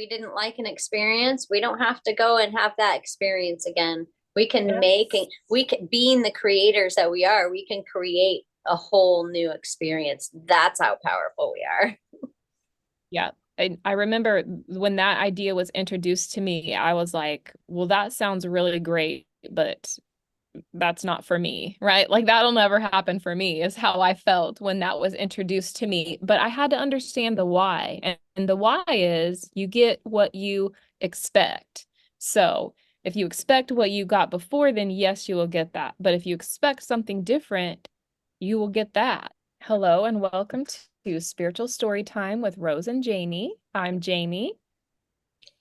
we didn't like an experience, we don't have to go and have that experience again. We can being the creators that we are, we can create a whole new experience. That's how powerful we are. Yeah. I remember when that idea was introduced to me, I was like, well, that sounds really great, but that's not for me, right? Like that'll never happen for me, is how I felt when that was introduced to me. But I had to understand the why. And the why is you get what you expect. So if you expect what you got before, then yes, you will get that. But if you expect something different, you will get that. Hello and welcome to Spiritual Story Time with Rose and Jamie. I'm Jamie.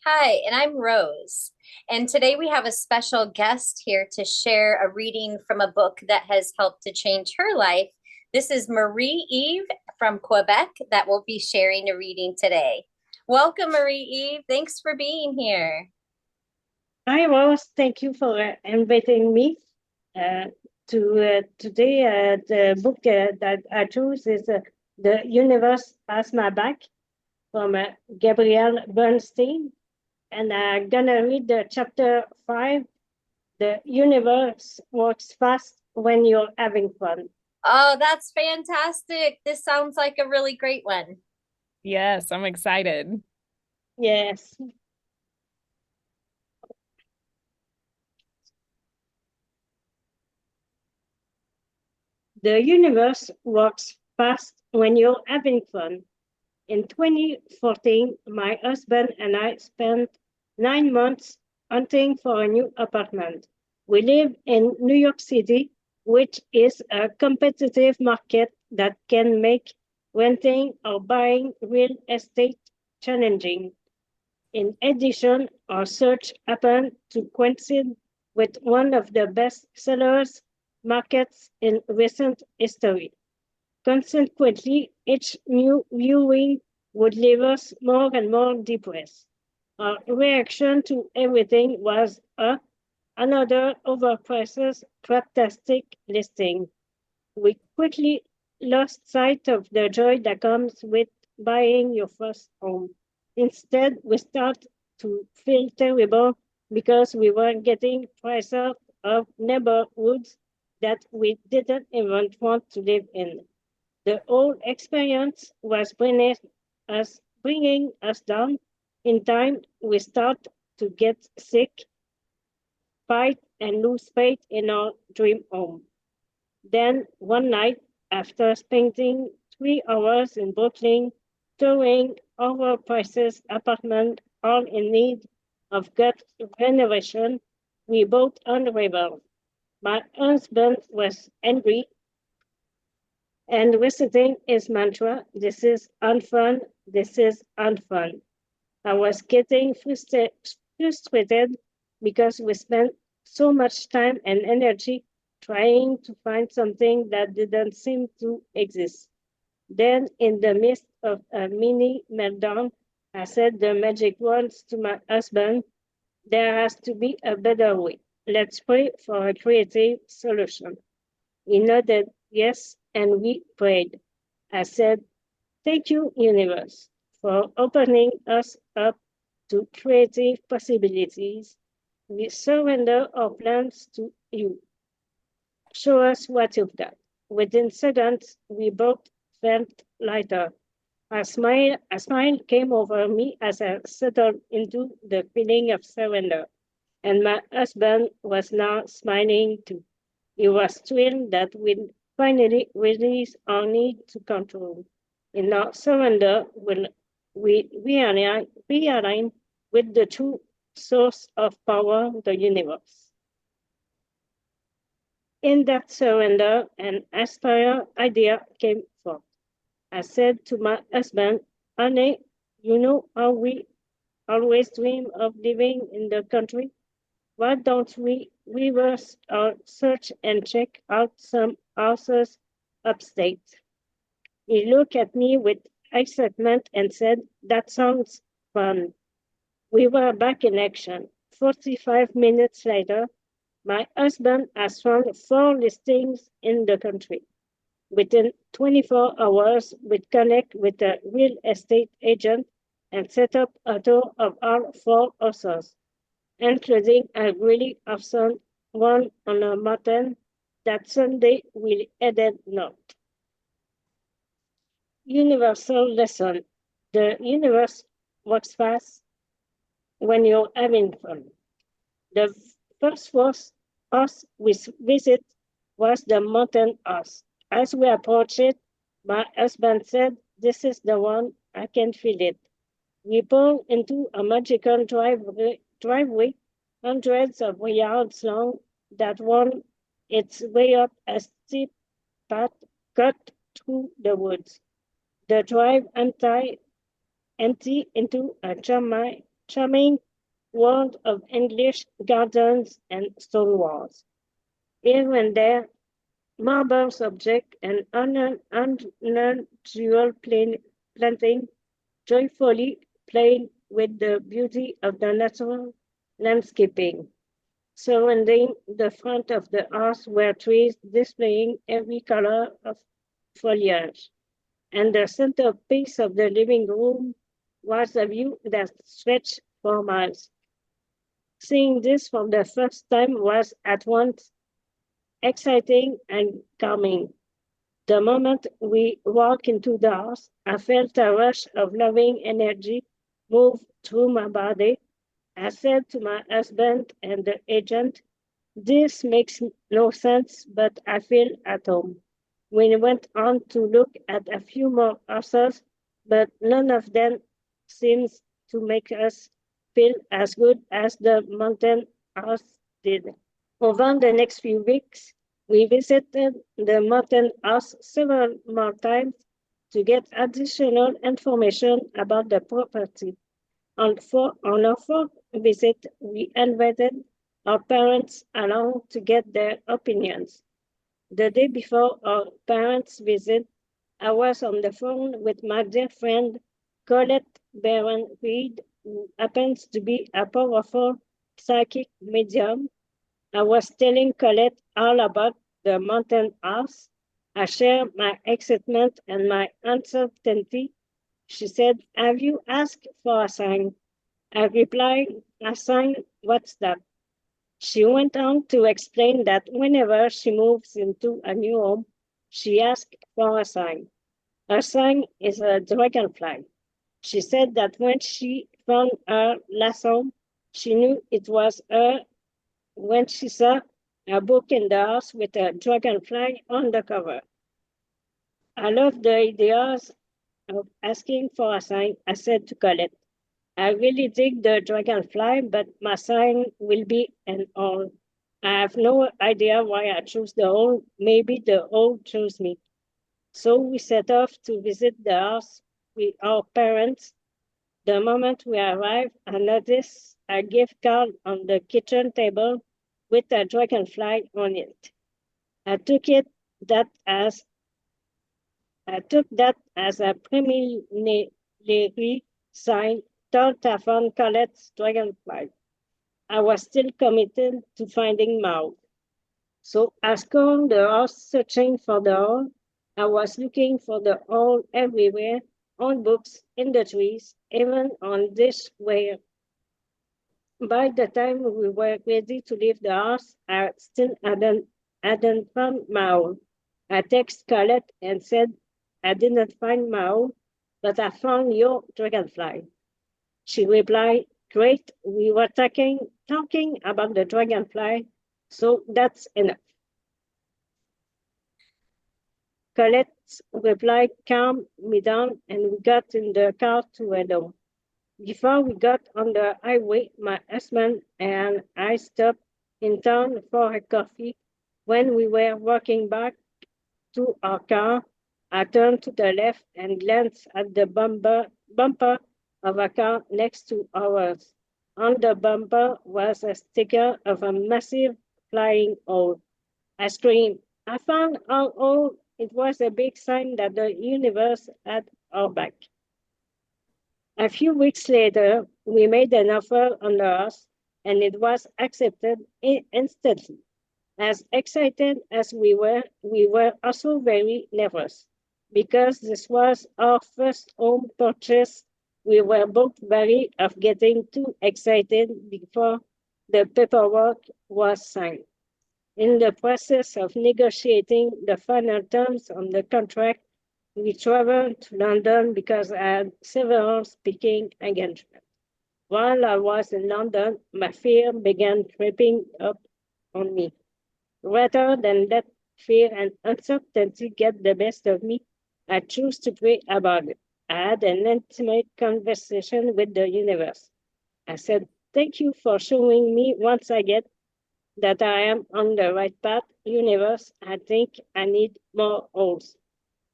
Hi, and I'm Rose. And today we have a special guest here to share a reading from a book that has helped to change her life. This is Marie Eve from Quebec that will be sharing a reading today. Welcome, Marie Eve. Thanks for being here. Hi, Rose. Thank you for inviting me uh, to today. The book that I chose is The Universe Has My Back from Gabrielle Bernstein. And I'm going to read the chapter 5. The universe works fast when you're having fun. Oh, that's fantastic. This sounds like a really great one. Yes, I'm excited. Yes. The universe works fast when you're having fun. In 2014, my husband and I spent 9 months hunting for a new apartment. We live in New York City, which is a competitive market that can make renting or buying real estate challenging. In addition, our search happened to coincide with one of the best sellers markets in recent history. Consequently, each new viewing would leave us more and more depressed. Our reaction to everything was another overpriced, fantastic listing. We quickly lost sight of the joy that comes with buying your first home. Instead, we started to feel terrible because we were getting prices of neighborhoods that we didn't even want to live in. The whole experience was bringing us down. In time, we start to get sick, fight, and lose faith in our dream home. Then, one night, after spending 3 hours in Brooklyn, touring overpriced apartment all in need of gut renovation, we both unraveled. My husband was angry and reciting his mantra, this is unfun, this is unfun. I was getting frustrated because we spent so much time and energy trying to find something that didn't seem to exist. Then, in the midst of a mini meltdown, I said the magic words to my husband, there has to be a better way. Let's pray for a creative solution. He nodded yes, and we prayed. I said, thank you, universe, for opening us up to creative possibilities. We surrender our plans to you. Show us what you've done. Within seconds, we both felt lighter. A smile came over me as I settled into the feeling of surrender. And my husband was now smiling too. He was thrilled that we'd finally release our need to control. In our surrender, we realign with the true source of power, the universe. In that surrender, an aspire idea came forth. I said to my husband, honey, you know how we always dream of living in the country? Why don't we reverse our search and check out some houses upstate? He looked at me with excitement and said, that sounds fun. We were back in action. 45 minutes later, my husband has found 4 listings in the country. Within 24 hours, we connect with a real estate agent and set up a tour of all 4 horses, including a really awesome one on a mountain that Sunday we headed north. Universal lesson. The universe works fast when you're having fun. The first horse we visit was the mountain horse. As we approached it, my husband said, "This is the one, I can feel it." We pulled into a magical driveway hundreds of yards long that wound its way up a steep path cut through the woods. The drive empty into a charming world of English gardens and stone walls. Here and there, marble objects and unusual planting joyfully playing with the beauty of the natural landscaping. Surrounding the front of the house were trees displaying every color of foliage, and the centerpiece of the living room was a view that stretched for miles. Seeing this for the first time was at once exciting and calming. The moment we walked into the house, I felt a rush of loving energy move through my body. I said to my husband and the agent, "This makes no sense, but I feel at home." We went on to look at a few more houses, but none of them seems to make us feel as good as the mountain house did. Over the next few weeks, we visited the mountain house several more times to get additional information about the property. On our fourth visit, we invited our parents along to get their opinions. The day before our parents' visit, I was on the phone with my dear friend Colette Baron-Reed, who happens to be a powerful psychic medium. I was telling Colette all about the mountain house. I shared my excitement and my uncertainty. She said, "Have you asked for a sign?" I replied, "A sign? What's that?" She went on to explain that whenever she moves into a new home, she asks for a sign. Her sign is a dragonfly. She said that when she found her last home, she knew it was her when she saw a book in the house with a dragonfly on the cover. "I love the ideas of asking for a sign," I said to Colette. "I really dig the dragonfly, but my sign will be an owl. I have no idea why I chose the owl. Maybe the owl chose me." So we set off to visit the house with our parents. The moment we arrived, I noticed a gift card on the kitchen table with a dragonfly on it. I took that as a preliminary sign. Thought I found Colette's dragonfly. I was still committed to finding Mao. So I scoured the house searching for the owl. I was looking for the owl everywhere, on books, in the trees, even on dishware. By the time we were ready to leave the house, I still hadn't found Mao. I texted Colette and said, "I didn't find Mao, but I found your dragonfly." She replied, "Great, we were talking about the dragonfly, so that's enough." Colette's reply calmed me down, and we got in the car to head home. Before we got on the highway, my husband and I stopped in town for a coffee. When we were walking back to our car, I turned to the left and glanced at the bumper of a car next to ours. On the bumper was a sticker of a massive flying owl. I screamed. I found our owl. It was a big sign that the universe had our back. A few weeks later, we made an offer on the house, and it was accepted instantly. As excited as we were also very nervous because this was our first home purchase We were both wary of getting too excited before the paperwork was signed. In the process of negotiating the final terms on the contract, we traveled to London because I had several speaking engagements. While I was in London, my fear began creeping up on me. Rather than let fear and uncertainty get the best of me, I chose to pray about it. I had an intimate conversation with the universe. I said, "Thank you for showing me once again that I am on the right path. Universe, I think I need more holes."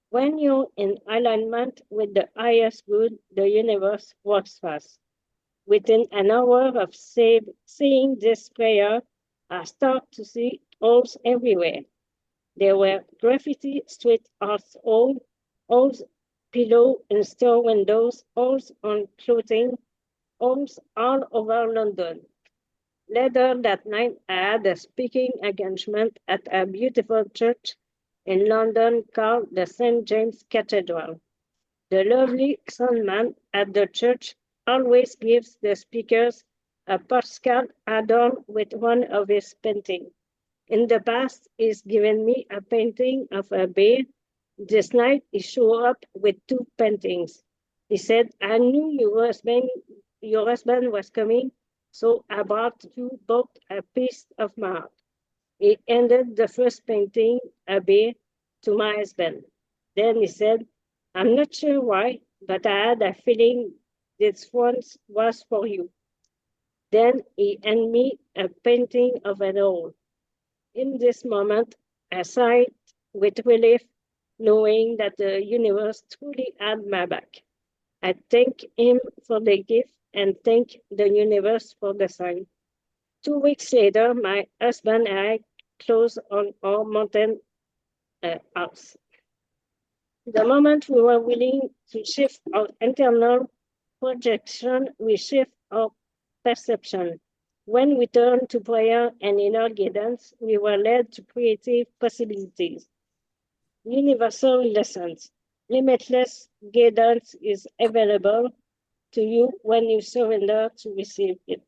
When you're in alignment with the highest good, the universe works fast. Within an hour of saying this prayer, I start to see holes everywhere. There were graffiti street arts holes below in store windows, holes on clothing, holes all over London. Later that night, I had a speaking engagement at a beautiful church in London called the St. James Cathedral. The lovely soundman at the church always gives the speakers a postcard adorned with one of his paintings. In the past, he's given me a painting of a bear. This night, he showed up with two paintings. He said, "I knew your husband was coming, so I brought you both a piece of my heart." He handed the first painting, a bear, to my husband. Then he said, "I'm not sure why, but I had a feeling this one was for you." Then he handed me a painting of an owl. In this moment, I sighed with relief, knowing that the universe truly had my back. I thank him for the gift and thank the universe for the sign. 2 weeks later, my husband and I closed on our mountain house. The moment we were willing to shift our internal projection, we shift our perception. When we turn to prayer and inner guidance, we were led to creative possibilities. Universal lessons. Limitless guidance is available to you when you surrender to receive it.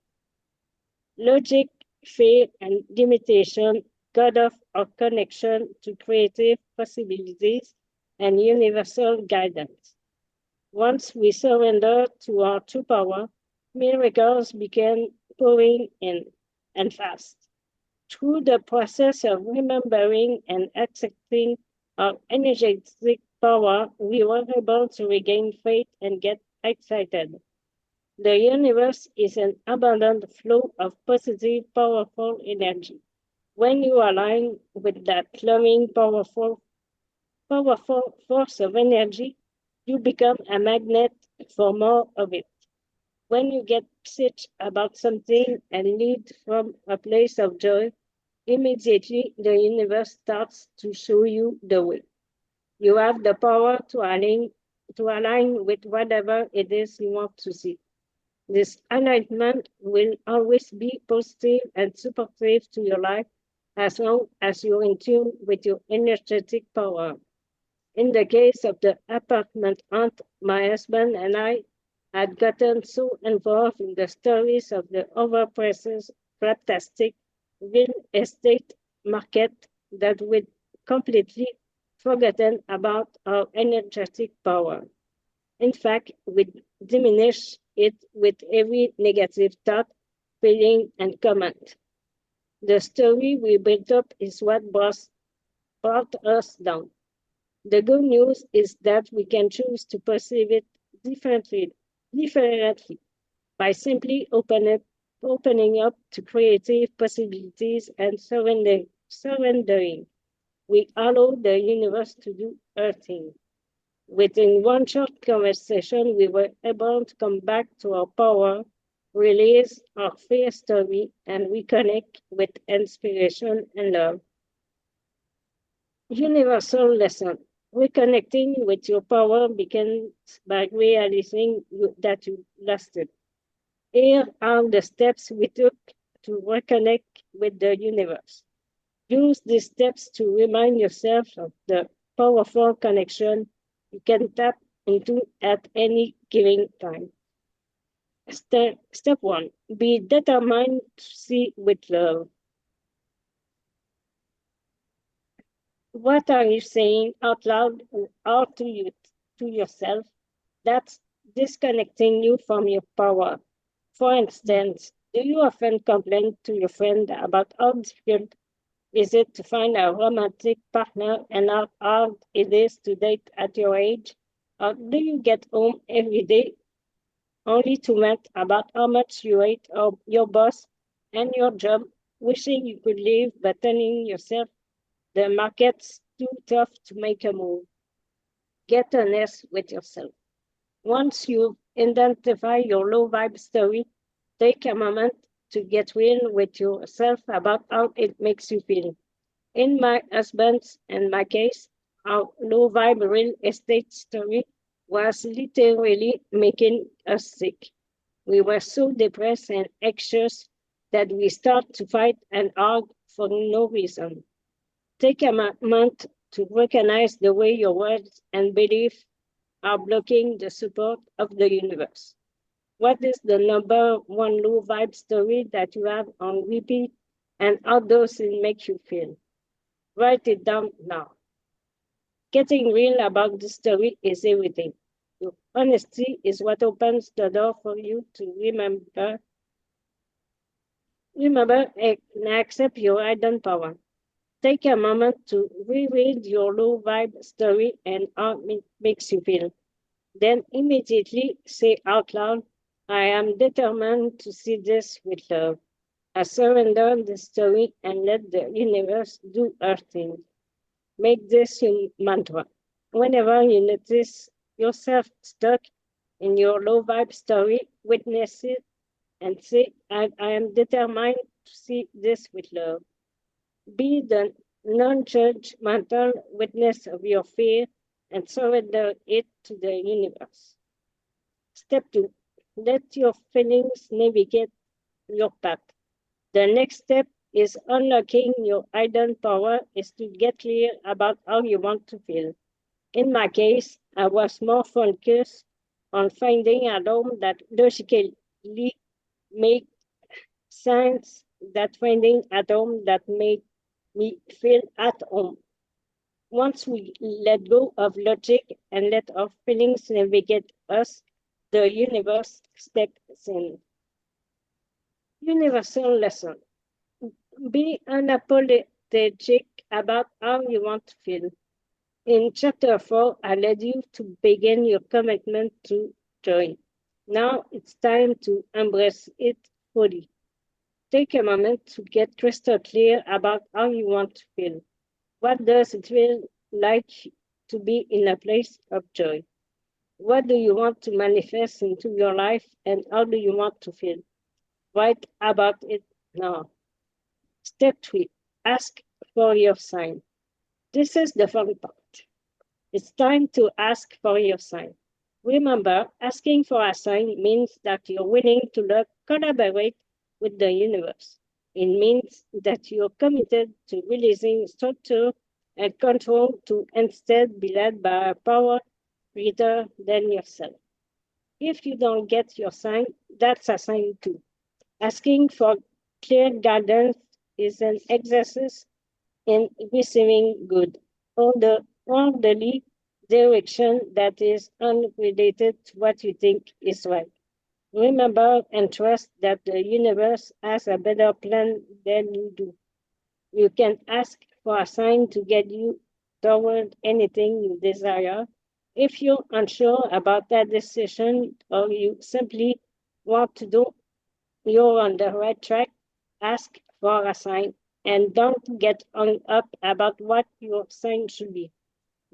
Logic, fear, and limitation cut off our connection to creative possibilities and universal guidance. Once we surrender to our true power, miracles began pouring in and fast. Through the process of remembering and accepting our energetic power, we were able to regain faith and get excited. The universe is an abundant flow of positive, powerful energy. When you align with that loving, powerful force of energy, you become a magnet for more of it. When you get excited about something and lead from a place of joy, immediately the universe starts to show you the way. You have the power to align with whatever it is you want to see. This alignment will always be positive and supportive to your life as long as you're in tune with your energetic power. In the case of the apartment aunt, my husband and I had gotten so involved in the stories of the overpriced, fantastic real estate market that we'd completely forgotten about our energetic power. In fact, we diminish it with every negative thought, feeling, and comment. The story we built up is what brought us down. The good news is that we can choose to perceive it differently by simply opening up to creative possibilities and surrendering. We allow the universe to do her thing. Within one short conversation, we were able to come back to our power, release our fear story, and reconnect with inspiration and love. Universal lesson. Reconnecting with your power begins by realizing that you lost it. Here are the steps we took to reconnect with the universe. Use these steps to remind yourself of the powerful connection you can tap into at any given time. Step 1, be determined to see with love. What are you saying out loud or to yourself that's disconnecting you from your power? For instance, do you often complain to your friend about how difficult is it to find a romantic partner and how hard it is to date at your age? Or do you get home every day only to vent about how much you hate your boss and your job, wishing you could leave but telling yourself the market's too tough to make a move? Get honest with yourself. Once you identify your low vibe story, take a moment to get real with yourself about how it makes you feel. In my husband's and my case, our low vibe real estate story was literally making us sick. We were so depressed and anxious that we started to fight and argue for no reason. Take a moment to recognize the way your words and beliefs are blocking the support of the universe. What is the number one low vibe story that you have on repeat, and how does it make you feel? Write it down now. Getting real about the story is everything. Your honesty is what opens the door for you to remember and accept your hidden power. Take a moment to reread your low vibe story and how it makes you feel. Then immediately say out loud, I am determined to see this with love. I surrender the story and let the universe do her thing. Make this your mantra. Whenever you notice yourself stuck in your low vibe story, witness it and say, I am determined to see this with love. Be the non-judgmental witness of your fear and surrender it to the universe. Step 2, let your feelings navigate your path. The next step is unlocking your hidden power is to get clear about how you want to feel. In my case, I was more focused on finding a home that logically made sense that finding a home that made me feel at home. Once we let go of logic and let our feelings navigate us, the universe steps in. Universal lesson. Be unapologetic about how you want to feel. In chapter 4, I led you to begin your commitment to joy. Now it's time to embrace it fully. Take a moment to get crystal clear about how you want to feel. What does it feel like to be in a place of joy? What do you want to manifest into your life and how do you want to feel? Write about it now. Step 3, ask for your sign. This is the fun part. It's time to ask for your sign. Remember, asking for a sign means that you're willing to collaborate with the universe. It means that you're committed to releasing structure and control to instead be led by a power greater than yourself. If you don't get your sign, that's a sign too. Asking for clear guidance is an exercise in receiving good, orderly direction that is unrelated to what you think is right. Remember and trust that the universe has a better plan than you do. You can ask for a sign to get you toward anything you desire. If you're unsure about that decision or you simply want to do, you're on the right track, ask for a sign and don't get hung up about what your sign should be.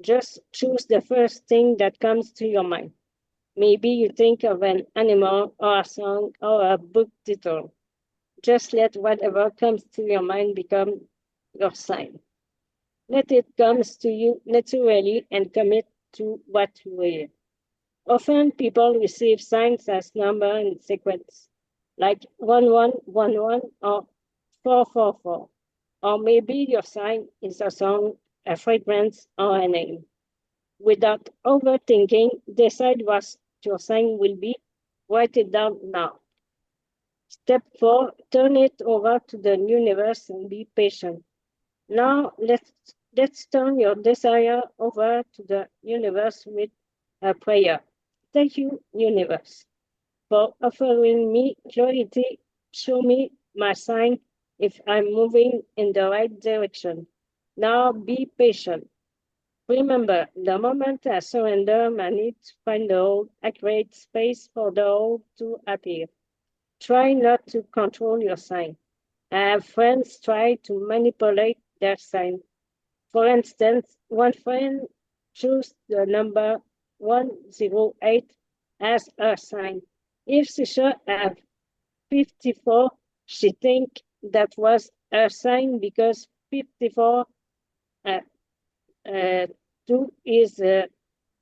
Just choose the first thing that comes to your mind. Maybe you think of an animal or a song or a book title. Just let whatever comes to your mind become your sign. Let it come to you naturally and commit to what you hear. Often people receive signs as number in sequence, like 1111 or 444. Or maybe your sign is a song, a fragrance, or a name. Without overthinking, decide what your sign will be. Write it down now. Step 4, turn it over to the universe and be patient. Now let's turn your desire over to the universe with a prayer. Thank you, universe, for offering me clarity. Show me my sign if I'm moving in the right direction. Now be patient. Remember, the moment I surrender, I need to find the whole accurate space for the whole to appear. Try not to control your sign. I have friends try to manipulate their sign. For instance, one friend chose the number 108 as her sign. If she should have 54, she think that was her sign because 54 uh, 2 is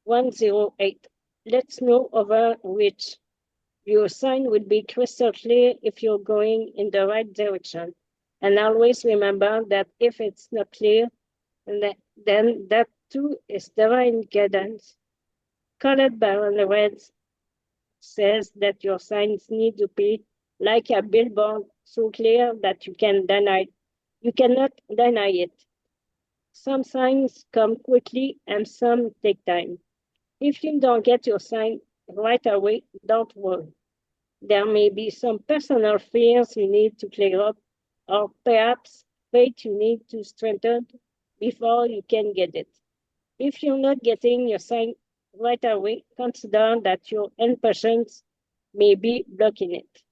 108. Let's know over which. Your sign will be crystal clear if you're going in the right direction. And always remember that if it's not clear, then that too is divine guidance. Colored Baron Red says that your signs need to be like a billboard so clear that you cannot deny it. Some signs come quickly and some take time. If you don't get your sign right away, don't worry. There may be some personal fears you need to clear up, or perhaps faith you need to strengthen before you can get it. If you're not getting your sign right away, consider that your impatience may be blocking it.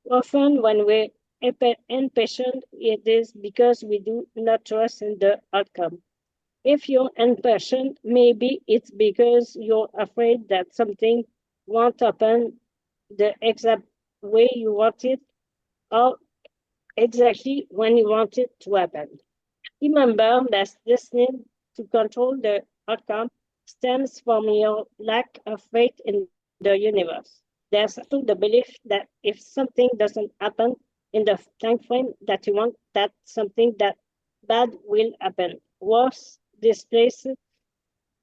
Often, when we're impatient, it is because we do not trust in the outcome. If you're impatient, maybe it's because you're afraid that something won't happen the exact way you want it or exactly when you want it to happen. Remember that this need to control the outcome stems from your lack of faith in the universe. There's also the belief that if something doesn't happen in the time frame that you want, that something that bad will happen. Worse,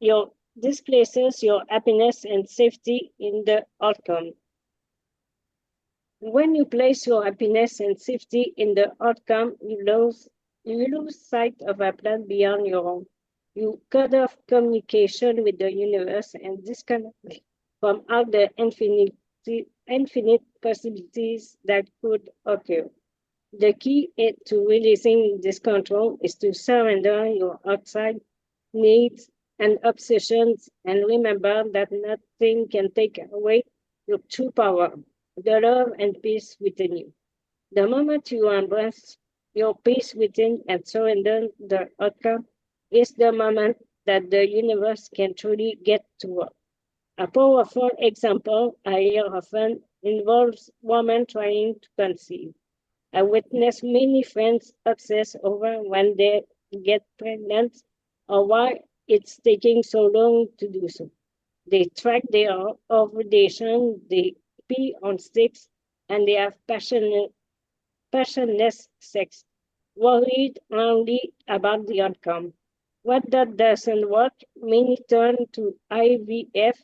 your displaces your happiness and safety in the outcome. When you place your happiness and safety in the outcome, you lose sight of a plan beyond your own. You cut off communication with the universe and disconnect from all the infinite possibilities that could occur. The key to releasing this control is to surrender your outside needs and obsessions and remember that nothing can take away your true power, the love and peace within you. The moment you embrace your peace within and surrender the outcome is the moment that the universe can truly get to work. A powerful example I hear often involves women trying to conceive. I witness many friends obsess over when they get pregnant or why it's taking so long to do so. They track their ovulation, they pee on sticks, and they have passionless sex, worried only about the outcome. When that doesn't work, many turn to IVF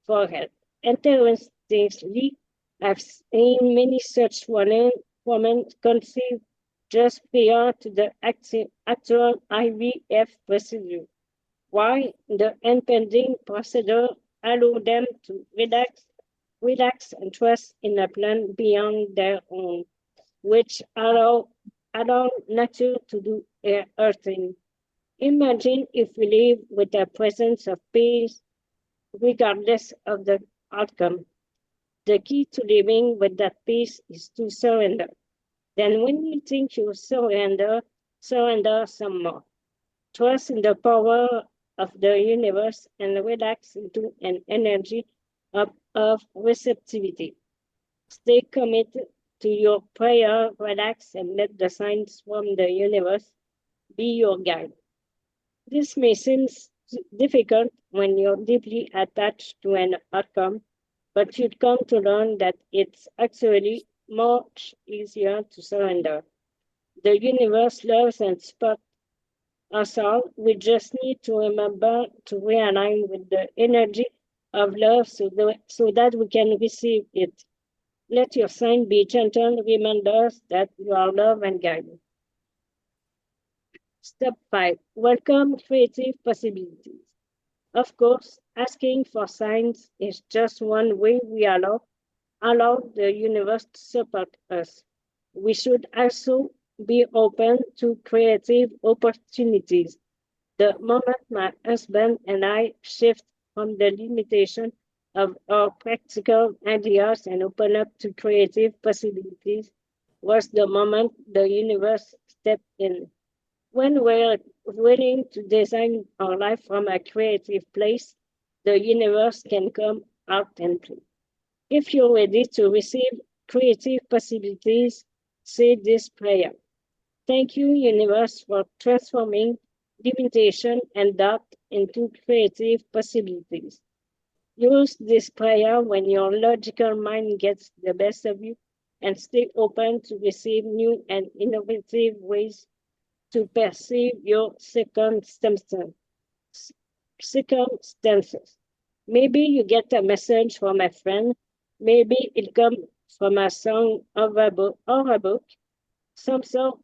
for help. Interestingly, I've seen many such women conceive just prior to the actual IVF procedure. Why the impending procedure allow them to relax and trust in a plan beyond their own, which allow nature to do her thing. Imagine if we live with a presence of peace regardless of the outcome. The key to living with that peace is to surrender. Then when you think you surrender some more. Trust in the power of the universe and relax into an energy of receptivity. Stay committed to your prayer, relax, and let the signs from the universe be your guide. This may seem difficult when you're deeply attached to an outcome, but you'd come to learn that it's actually much easier to surrender. The universe loves and supports us all. We just need to remember to realign with the energy of love so that we can receive it. Let your sign be gentle reminders that you are loved and guided. Step 5. Welcome creative possibilities. Of course, asking for signs is just one way we allow the universe to support us. We should also be open to creative opportunities. The moment my husband and I shift from the limitation of our practical ideas and open up to creative possibilities was the moment the universe stepped in. When we're willing to design our life from a creative place, the universe can come out and play. If you're ready to receive creative possibilities, say this prayer. Thank you, universe, for transforming limitation and doubt into creative possibilities. Use this prayer when your logical mind gets the best of you and stay open to receive new and innovative ways to perceive your circumstances. Maybe you get a message from a friend. Maybe it comes from a song or a book, some sort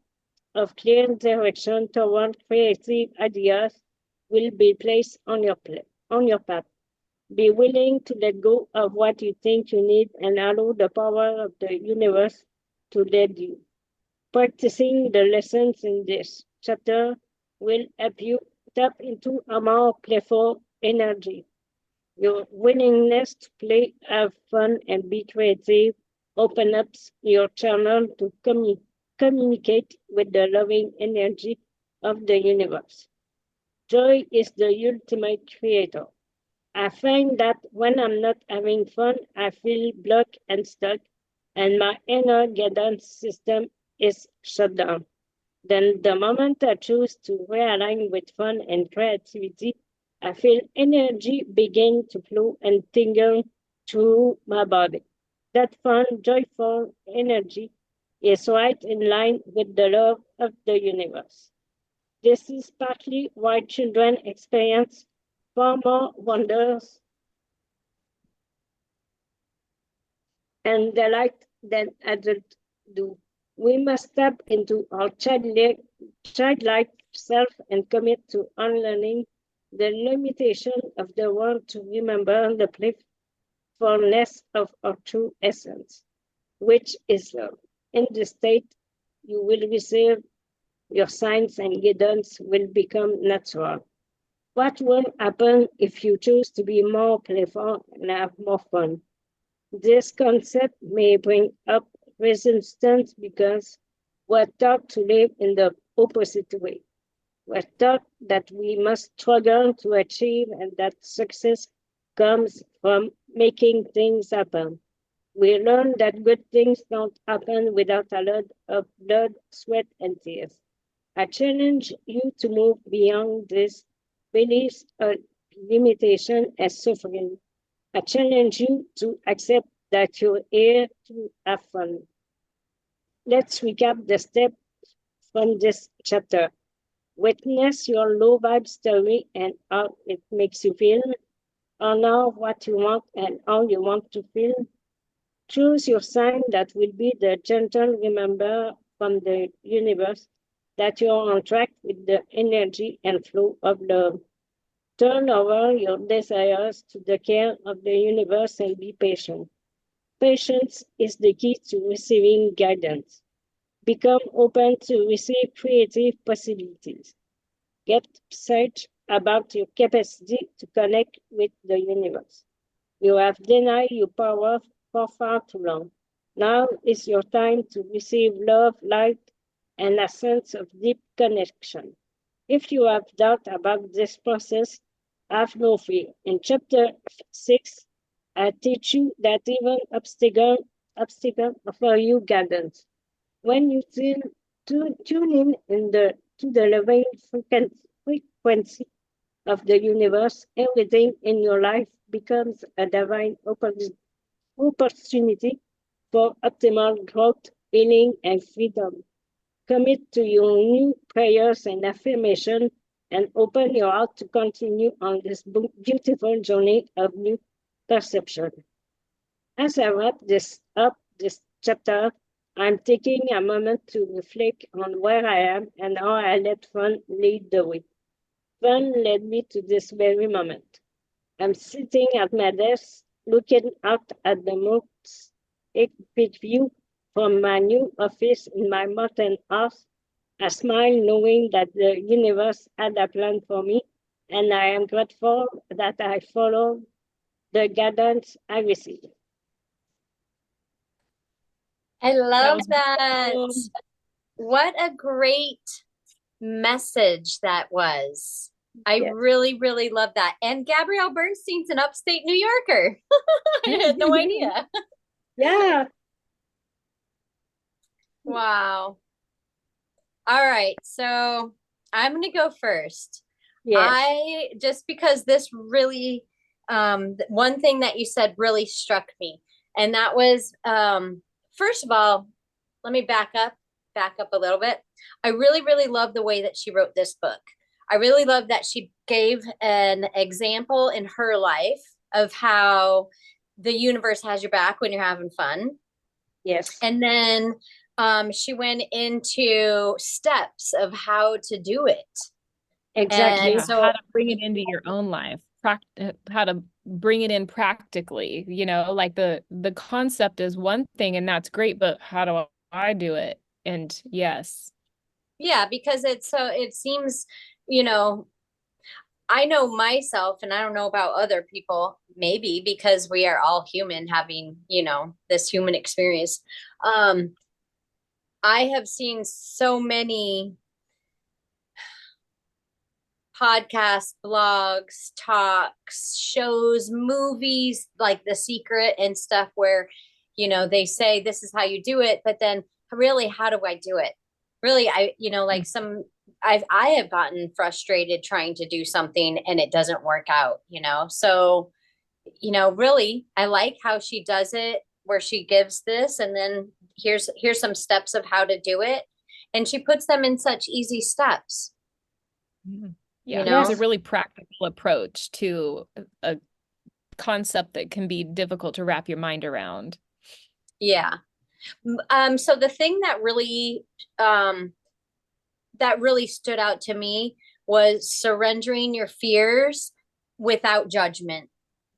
of clear direction toward creative ideas will be placed on your path. Be willing to let go of what you think you need and allow the power of the universe to lead you. Practicing the lessons in this chapter will help you tap into a more playful energy. Your willingness to play, have fun, and be creative opens up your channel to communicate with the loving energy of the universe. Joy is the ultimate creator. I find that when I'm not having fun, I feel blocked and stuck, and my inner guidance system is shut down. Then the moment I choose to realign with fun and creativity, I feel energy begin to flow and tingle through my body. That fun, joyful energy is right in line with the love of the universe. This is partly why children experience far more wonders and delight than adults do. We must step into our childlike self and commit to unlearning the limitation of the world to remember the playfulness of our true essence, which is love. In this state, you will receive your signs and guidance will become natural. What will happen if you choose to be more playful and have more fun? This concept may bring up resistance because we're taught to live in the opposite way. We're taught that we must struggle to achieve and that success comes from making things happen. We learn that good things don't happen without a lot of blood, sweat, and tears. I challenge you to move beyond these beliefs of limitation and suffering. I challenge you to accept that you're here to have fun. Let's recap the steps from this chapter. Witness your low vibe story and how it makes you feel. Honor what you want and how you want to feel. Choose your sign that will be the gentle reminder from the universe that you're on track with the energy and flow of love. Turn over your desires to the care of the universe and be patient. Patience is the key to receiving guidance. Become open to receive creative possibilities. Get excited about your capacity to connect with the universe. You have denied your power for far too long. Now is your time to receive love, light, and a sense of deep connection. If you have doubt about this process, have no fear. In chapter 6, I teach you that even obstacles offer you guidance. When you tune in to the loving frequency of the universe, everything in your life becomes a divine opportunity for optimal growth, healing, and freedom. Commit to your new prayers and affirmation and open your heart to continue on this beautiful journey of new perception. As I wrap this chapter, I'm taking a moment to reflect on where I am and how I let fun lead the way. Fun led me to this very moment. I'm sitting at my desk, looking out at the most epic view from my new office in my mountain house. I smile knowing that the universe had a plan for me, and I am grateful that I followed the guidance I received. I That love was that. beautiful. What a great message that was. I Yes. really, really love that. And Gabrielle Bernstein's an upstate New Yorker. I had no idea. Yeah. Wow. All right. So I'm going to go first. Yes. Just because this really, one thing that you said really struck me. And that was, first of all, let me back up a little bit. I really, really love the way that she wrote this book. I really love that she gave an example in her life of how the universe has your back when you're having fun. Yes. And then she went into steps of how to do it. Exactly. And so how to bring it into your own life, how to bring it in practically, like the concept is one thing and that's great, but how do I do it? And yes. yeah, because it seems, I know myself, and I don't know about other people, maybe because we are all human having, this human experience. I have seen so many podcasts, blogs, talks, shows, movies like The Secret and stuff where, they say this is how you do it, but then really, how do I do it? Really, like I have gotten frustrated trying to do something and it doesn't work out, So, really, I like how she does it where she gives this and then here's some steps of how to do it. And she puts them in such easy steps. Yeah, there's a Yes. really practical approach to a concept that can be difficult to wrap your mind around. Yeah. So the thing that really stood out to me was surrendering your fears without judgment.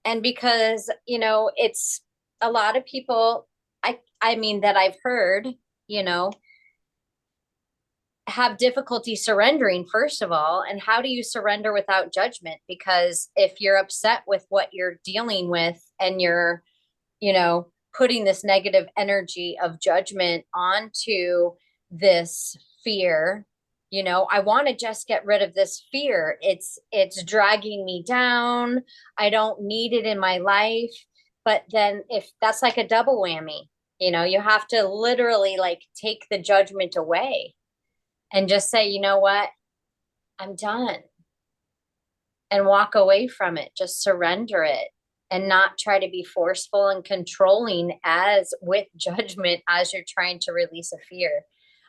And because, it's a lot of people I mean that I've heard, you know, have difficulty surrendering, first of all. And how do you surrender without judgment? Because if you're upset with what you're dealing with and you're, putting this negative energy of judgment onto this fear, I want to just get rid of this fear. It's dragging me down. I don't need it in my life. But then if that's like a double whammy, you have to literally like take the judgment away and just say, you know what, I'm done, and walk away from it. Just surrender it and not try to be forceful and controlling as with judgment as you're trying to release a fear.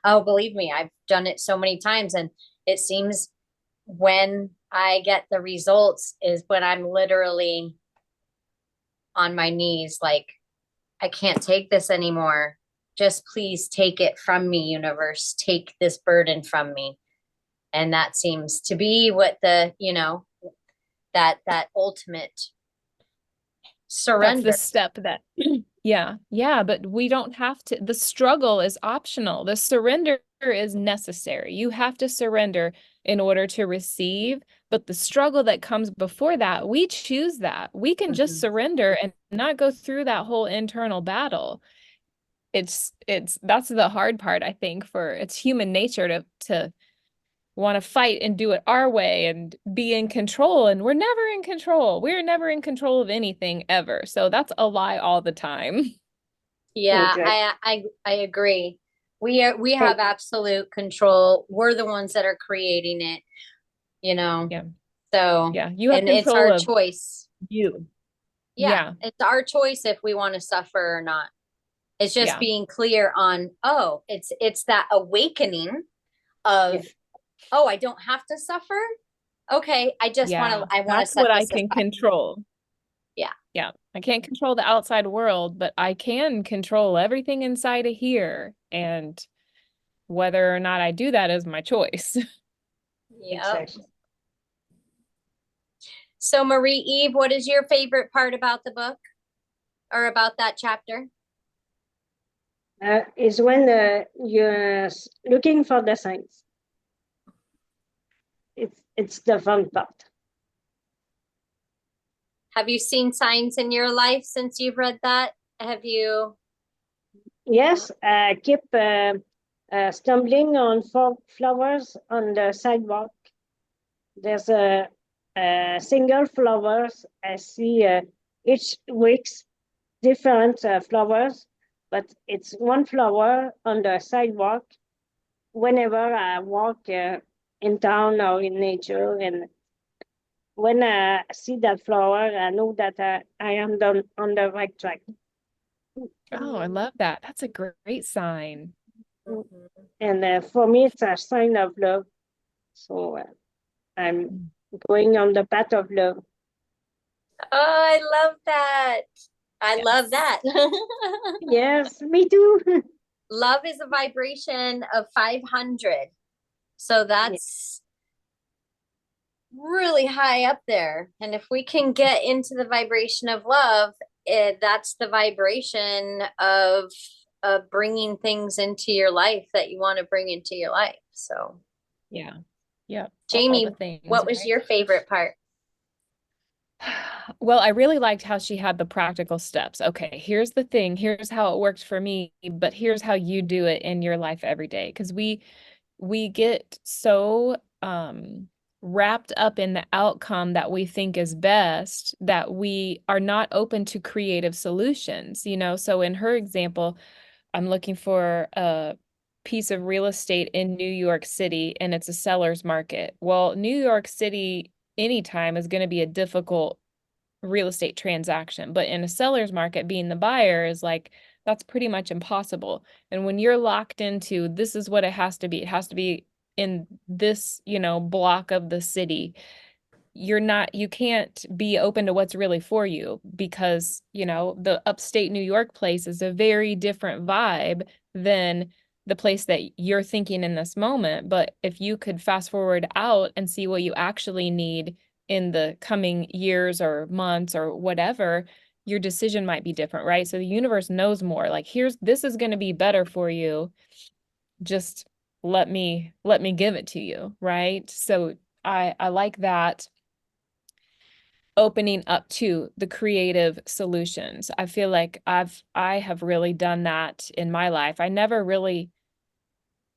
Oh, believe me, I've done it so many times. And it seems when I get the results is when I'm literally on my knees, like, I can't take this anymore. Just please take it from me, universe. Take this burden from me. And that seems to be what that ultimate surrender. That's the step that yeah, but we don't have to. The struggle is optional. The surrender is necessary. You have to surrender in order to receive, but the struggle that comes before that, we choose that. We can just surrender and not go through that whole internal battle. It's that's the hard part, I think, for it's human nature to want to fight and do it our way and be in control. And we're never in control. We're never in control of anything ever. So that's a lie all the time. Yeah, Exactly. I agree. We have absolute control. We're the ones that are creating it, you know. Yeah. So, Yeah. You have and it's control our of choice. you. Yeah, Yeah. it's our choice if we want to suffer or not. It's just Yeah. being clear on, it's that awakening of, Yeah. oh, I don't have to suffer. Okay, I just want Yeah, to, I want to that's what set I this can aside. control. Yeah. Yeah, I can't control the outside world, but I can control everything inside of here. And whether or not I do that is my choice. Yep. Exactly. So Marie-Eve, what is your favorite part about the book or about that chapter? Is when you're looking for the signs. It's the fun part. Have you seen signs in your life since you've read that? Have you? Yes, I keep stumbling on flowers on the sidewalk. There's a single flowers. I see each week's different flowers, but it's one flower on the sidewalk. Whenever I walk in town or in nature, and when I see that flower, I know that I am on the right track. Oh, I love that. That's a great sign. Mhm. And for me, it's a sign of love. So I'm going on the path of love. Oh, I love that. I love Yes. that. Yes, me too. Love is a vibration of 500. So Yeah. that's really high up there. And if we can get into the vibration of love, that's the vibration of bringing things into your life that you want to bring into your life. So, Yeah. Yeah. All the Jamie, things, what was right? your favorite part? Well, I really liked how she had the practical steps. Okay, here's the thing. Here's how it worked for me, but here's how you do it in your life every day. Because we get so wrapped up in the outcome that we think is best that we are not open to creative solutions, you know? So in her example, I'm looking for a piece of real estate in New York City and it's a seller's market. Well, New York City anytime is going to be a difficult real estate transaction. But in a seller's market, being the buyer is like, that's pretty much impossible. And when you're locked into this is what it has to be in this, you know, block of the city, you can't be open to what's really for you because, you know, the upstate New York place is a very different vibe than the place that you're thinking in this moment. But if you could fast forward out and see what you actually need in the coming years or months or whatever, your decision might be different, right? So the universe knows more. Like, this is going to be better for you. Just let me give it to you, right? So I like that opening up to the creative solutions. I feel like I have really done that in my life. I never really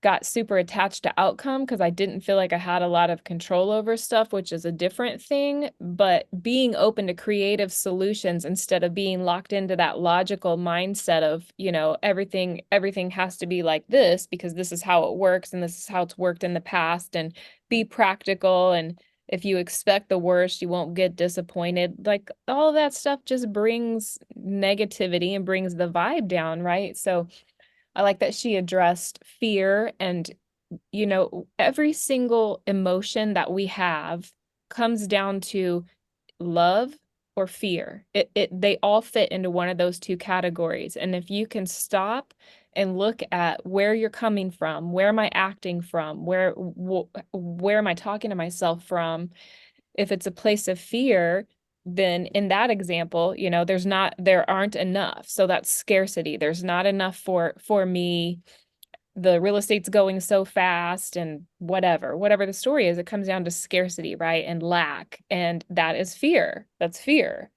got super attached to outcome because I didn't feel like I had a lot of control over stuff, which is a different thing. But being open to creative solutions instead of being locked into that logical mindset of, you know, everything has to be like this because this is how it works and this is how it's worked in the past, and be practical. And if you expect the worst, you won't get disappointed. Like all of that stuff just brings negativity and brings the vibe down, right? So I like that she addressed fear and, you know, every single emotion that we have comes down to love or fear. They all fit into one of those two categories. And if you can stop and look at where you're coming from, where am I acting from, where am I talking to myself from, if it's a place of fear, then in that example, you know, there aren't enough. So that's scarcity. There's not enough for me. The real estate's going so fast and whatever the story is, it comes down to scarcity, right? And lack. And that is fear. That's fear.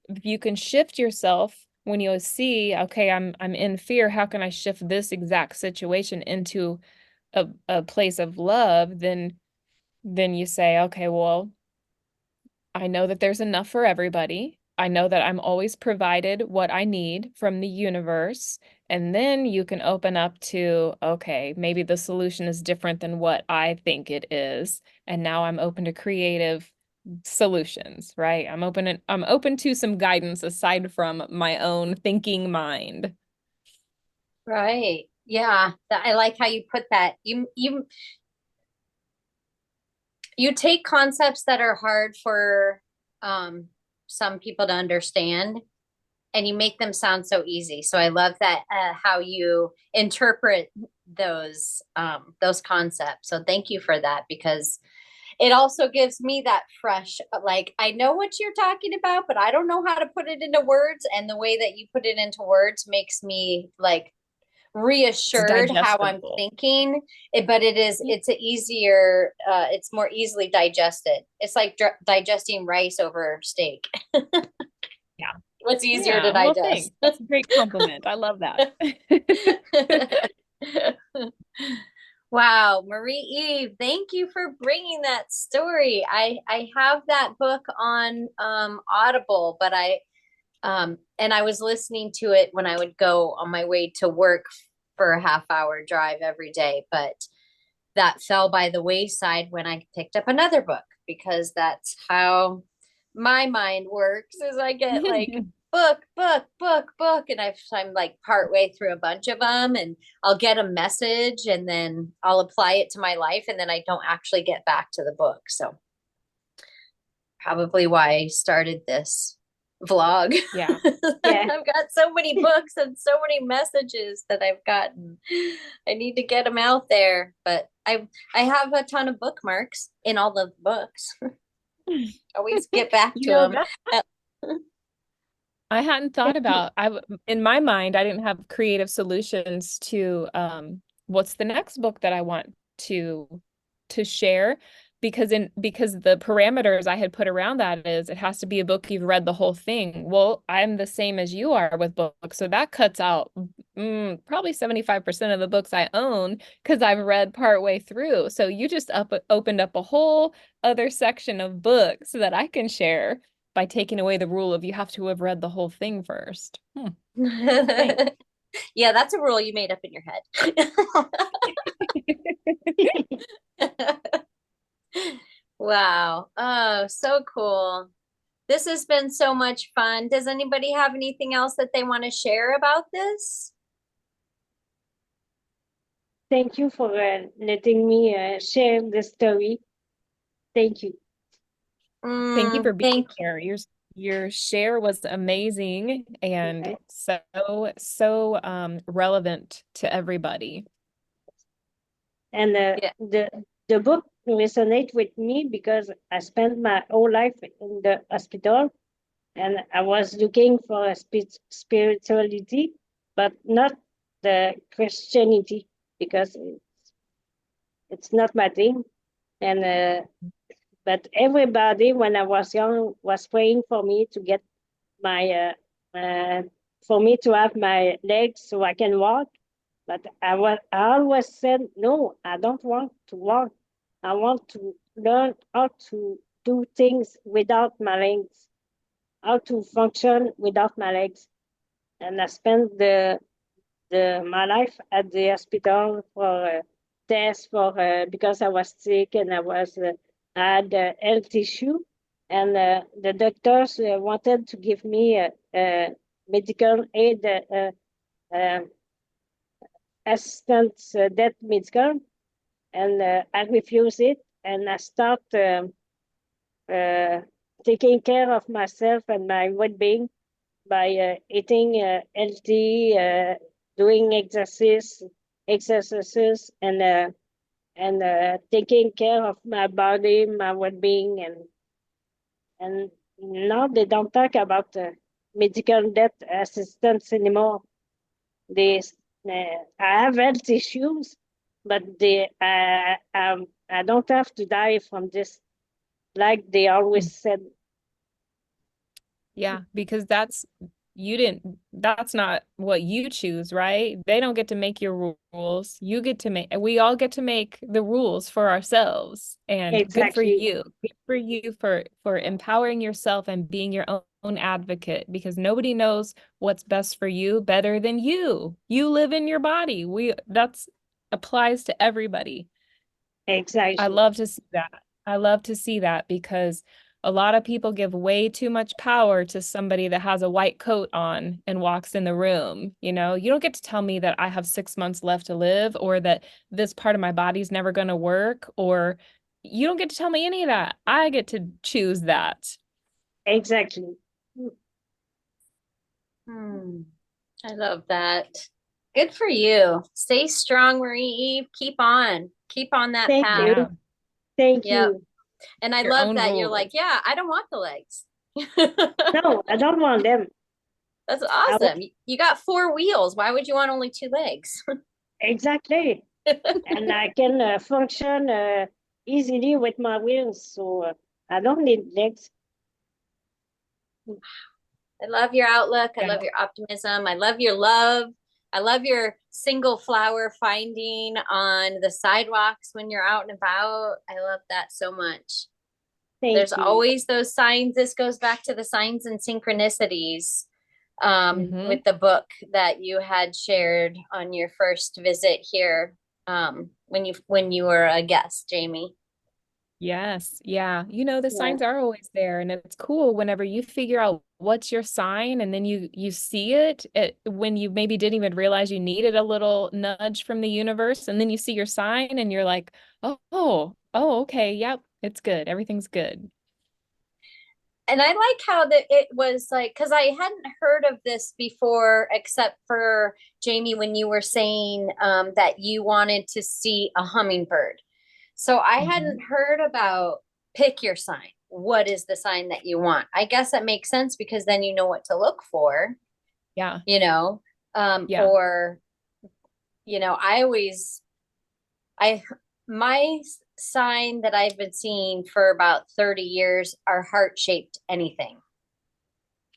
If you can shift yourself when you see, okay, I'm in fear, how can I shift this exact situation into a place of love? Then you say, okay, well, I know that there's enough for everybody. I know that I'm always provided what I need from the universe. And then you can open up to, okay, maybe the solution is different than what I think it is. And now I'm open to creative solutions, right? I'm open to some guidance aside from my own thinking mind. Right. Yeah. I like how you put that. You You take concepts that are hard for um, some people to understand and you make them sound so easy. So I love that how you interpret those concepts. So thank you for that because it also gives me that fresh, like I know what you're talking about, but I don't know how to put it into words. And the way that you put it into words makes me like It's reassured how I'm digestible. thinking. But it's a easier, it's more easily digested. It's like digesting rice over steak. Yeah. What's easier to Yeah. Well, digest? thanks. That's a great compliment. I love that. Wow, Marie Eve, thank you for bringing that story. I have that book on Audible, but and I was listening to it when I would go on my way to work for a half hour drive every day, but that fell by the wayside when I picked up another book because that's how my mind works is I get like book, book, book, book. And I'm like partway through a bunch of them and I'll get a message and then I'll apply it to my life. And then I don't actually get back to the book. So probably why I started this vlog. Yeah. Yeah. I've got so many books and so many messages that I've gotten. I need to get them out there, but I have a ton of bookmarks in all of the books. Always get back You to know them. that I hadn't thought about in my mind, I didn't have creative solutions to what's the next book that I want to share because the parameters I had put around that is it has to be a book you've read the whole thing. Well, I'm the same as you are with books, so that cuts out probably 75% of the books I own because I've read part way through. So you just opened up a whole other section of books that I can share by taking away the rule of you have to have read the whole thing first. Thanks. Yeah, that's a rule you made up in your head. Wow. Oh, so cool. This has been so much fun. Does anybody have anything else that they want to share about this? Thank you for letting me share the story. Thank you. Thank you for being Thank here. Your share was amazing and Okay. so relevant to everybody. And yeah. the book resonates with me because I spent my whole life in the hospital and I was looking for a spirituality, but not the Christianity because it's not my thing. And but everybody, when I was young, was praying for me to get my for me to have my legs so I can walk. But I always said, no, I don't want to walk. I want to learn how to do things without my legs, how to function without my legs. And I spent the my life at the hospital for tests for because I was sick and I had health issue, and the doctors wanted to give me a medical aid uh, assistant death medical, and I refused it, and I start uh, taking care of myself and my well-being by eating healthy, doing exercises, and taking care of my body, my well-being, and now they don't talk about medical death assistance anymore. They, I have health issues, but I don't have to die from this, like they always said. Yeah, because that's not what you choose, right? They don't get to make your rules. You get to make, we all get to make the rules for ourselves. And good for Exactly, you. Good for you for empowering yourself and being your own advocate because nobody knows what's best for you better than you. You live in your body. That's applies to everybody. I exactly, love to see that. I love to see that because a lot of people give way too much power to somebody that has a white coat on and walks in the room. You know, you don't get to tell me that I have 6 months left to live or that this part of my body's never going to work or you don't get to tell me any of that. I get to choose that. Exactly. Hmm. I love that. Good for you. Stay strong, Marie Eve. Keep on. Keep on that Thank path. you. Yeah. Thank Yep. you. And I Your love own that you're like, rules. yeah, I don't want the legs. No, I don't want them. That's I want awesome. You got four wheels. Why would you want only two legs? exactly. And I can function easily with my wheels, so I don't need legs. I love your outlook. I Yeah. love your optimism. I love your love. I love your single flower finding on the sidewalks when you're out and about. I love that so much. Thank There's you. always those signs. This goes back to the signs and synchronicities Mm-hmm. with the book that you had shared on your first visit here when you were a guest, Jamie. Yes. Yeah. You know, the Yeah. signs are always there. And it's cool whenever you figure out what's your sign and then you see it when you maybe didn't even realize you needed a little nudge from the universe. And then you see your sign and you're like, oh, okay. Yep. It's good. Everything's good. And I like how that it was like, because I hadn't heard of this before, except for Jamie, when you were saying that you wanted to see a hummingbird. So I Mhm. hadn't heard about pick your sign. What is the sign that you want? I guess that makes sense because then you know what to look for, Yeah. you know, Yeah. or, I always, I, my sign that I've been seeing for about 30 years are heart-shaped anything.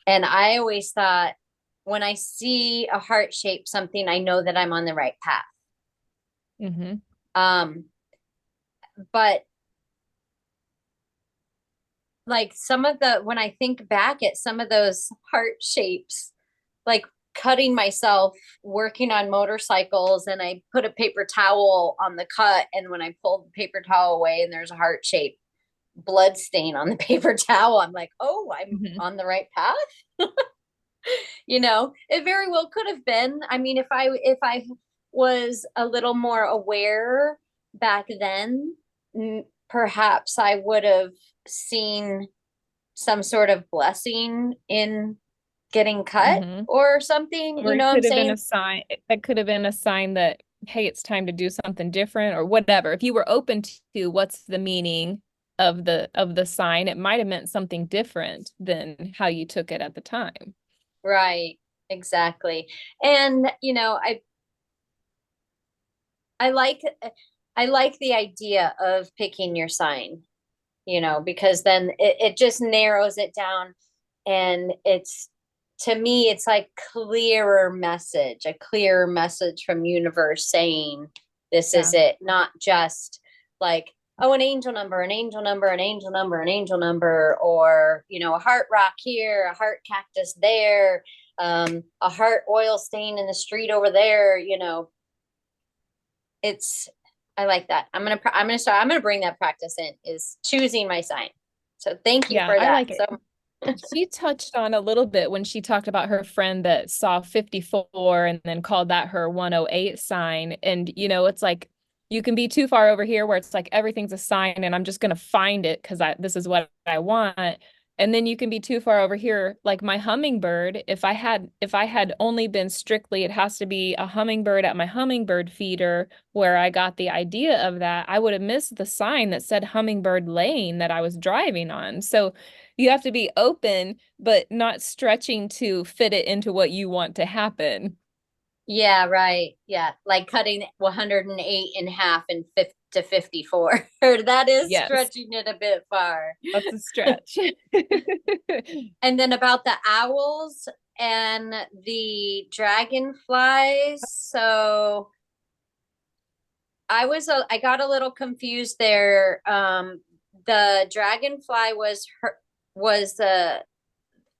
And I always thought when I see a heart shaped something, I know that I'm on the right path. Hmm. Um, but like when I think back at some of those heart shapes, like cutting myself working on motorcycles, and I put a paper towel on the cut. And when I pulled the paper towel away and there's a heart shaped blood stain on the paper towel, I'm like, oh, I'm Hmm. on the right path. It very well could have been. I mean, if I was a little more aware back then, perhaps I would have seen some sort of blessing in getting cut Hmm. or something. Or You it know what I'm could have been saying? a sign. That could have been a sign that, hey, it's time to do something different or whatever. If you were open to what's the meaning of the sign, it might have meant something different than how you took it at the time. Right. Exactly. And I like I like the idea of picking your sign, because then it just narrows it down, and it's to me it's like a clearer message from universe saying this is Yeah. it, not just like, oh, an angel number, an angel number, an angel number, an angel number, or a heart rock here, a heart cactus there, a heart oil stain in the street over there. It's I like that. I'm gonna bring that practice in, is choosing my sign. So thank you Yeah, for I that. like it. So She touched on a little bit when she talked about her friend that saw 54 and then called that her 108 sign. And, it's like you can be too far over here where it's like everything's a sign and I'm just going to find it because this is what I want. And then you can be too far over here, like my hummingbird. If I had only been strictly, it has to be a hummingbird at my hummingbird feeder where I got the idea of that, I would have missed the sign that said hummingbird lane that I was driving on. So you have to be open, but not stretching to fit it into what you want to happen. yeah, right. Yeah. Like cutting 108 in half and to 54. That is Yes, stretching it a bit far. that's a stretch. And then about the owls and the dragonflies. So I got a little confused there. The dragonfly was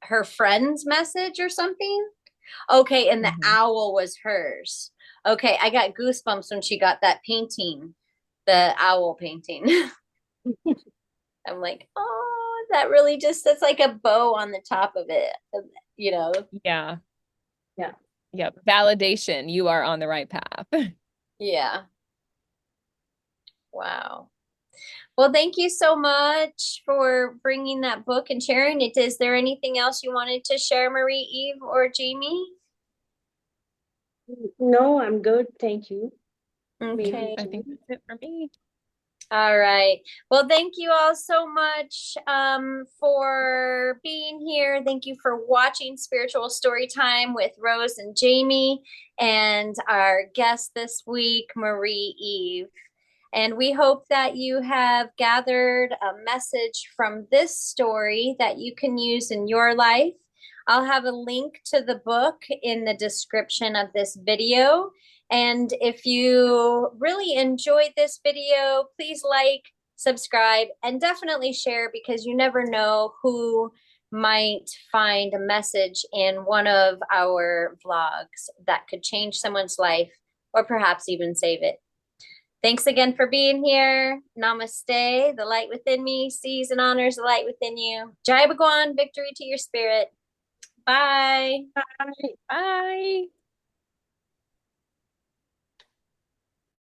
her friend's message or something. Okay, and the Mhm. owl was hers. Okay, I got goosebumps when she got that painting, the owl painting. I'm like, oh, that really that's like a bow on the top of it, you know? Yeah. Yeah. Yep. Validation. You are on the right path. Yeah. Wow. Well, thank you so much for bringing that book and sharing it. Is there anything else you wanted to share, Marie, Eve, or Jamie? No, I'm good. Thank you. Maybe Okay. I think that's it for me. All right. Well, thank you all so much for being here. Thank you for watching Spiritual Story Time with Rose and Jamie, and our guest this week, Marie Eve. And we hope that you have gathered a message from this story that you can use in your life. I'll have a link to the book in the description of this video. And if you really enjoyed this video, please like, subscribe, and definitely share, because you never know who might find a message in one of our vlogs that could change someone's life or perhaps even save it. Thanks again for being here. Namaste. The light within me sees and honors the light within you. Jai Bhagwan, victory to your spirit. Bye. bye. Bye.